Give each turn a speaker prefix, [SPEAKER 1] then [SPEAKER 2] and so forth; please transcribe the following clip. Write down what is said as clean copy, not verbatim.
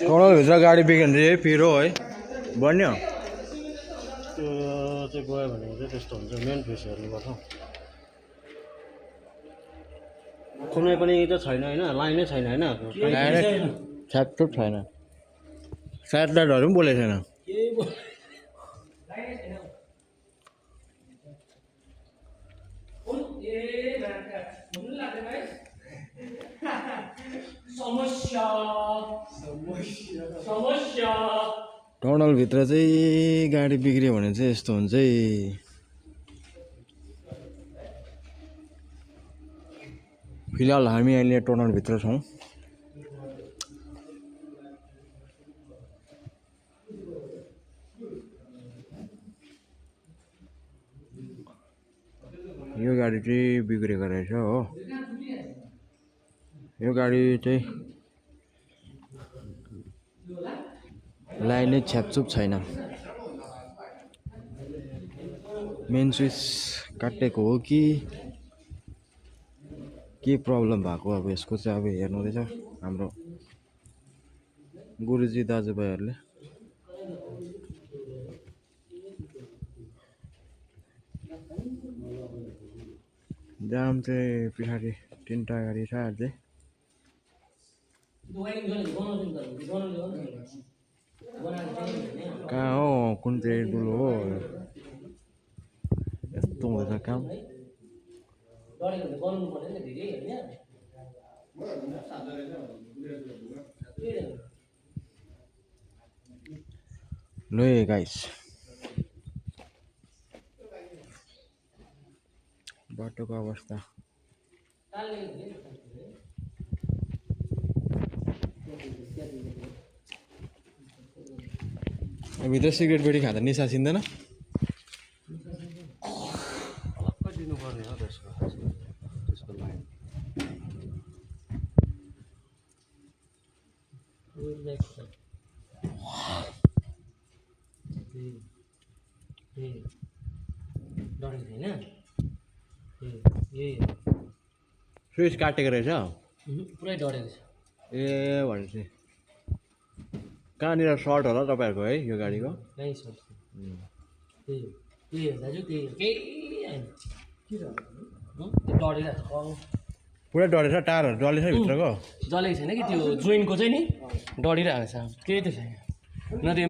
[SPEAKER 1] टनलभित्र गाडी बिग्रिन्छ यही पिरो है बन्यो
[SPEAKER 2] त्यो चाहिँ गयो भने चाहिँ त्यस्तो हुन्छ मेन फेस हेर्नुपर्छ कुनै पनि त छैन होइन लाइनै छैन होइन
[SPEAKER 1] छ्यापछुप छैन स्याटेलाइटहरू पनि बोलेको छैन टनलभित्र चाहिँ गाडी बिग्रियो भने चाहिँ यस्तो हुन्छ है फिलहाल हामी अहिले टनलभित्र छौँ यो गाडी चाहिँ बिग्रेको रहेछ हो यो गाडी चाहिँ लाइनै छ्यापछुप छैन मेन स्विच काटेको हो कि के प्रब्लम भएको अब यसको चाहिँ अब हेर्नु हुँदैछ हाम्रो गुरुजी दाजुभाइहरूले जाम चाहिँ पछाडि तिनवटा गाडी छ अझै कहाँ हो कुन चाहिँ डुलो हो यस्तो हुँदैछ काम ल गाइस बाटोको अवस्था भित्र सिगरेट बेटी खाँदा निसा छिन्दैन
[SPEAKER 2] अलग्गै दिनु पर्ने हो त्यसको लागि
[SPEAKER 1] स्विच काटेको रहेछ
[SPEAKER 2] पुरै डढेको छ
[SPEAKER 1] ए भनेपछि कहाँनिर सर्ट होला तपाईँहरूको है यो गाडीको
[SPEAKER 2] कहीँ सर्ट त्यही हो दाजु त्यही हो केही आएन त्यो डढिरहेको छ
[SPEAKER 1] पुरै डढेछ टायरहरू डल्लेछ भित्रको
[SPEAKER 2] जलेको छैन कि त्यो जोइन्टको चाहिँ नि डढिरहेको छ केही त छैन न त्यो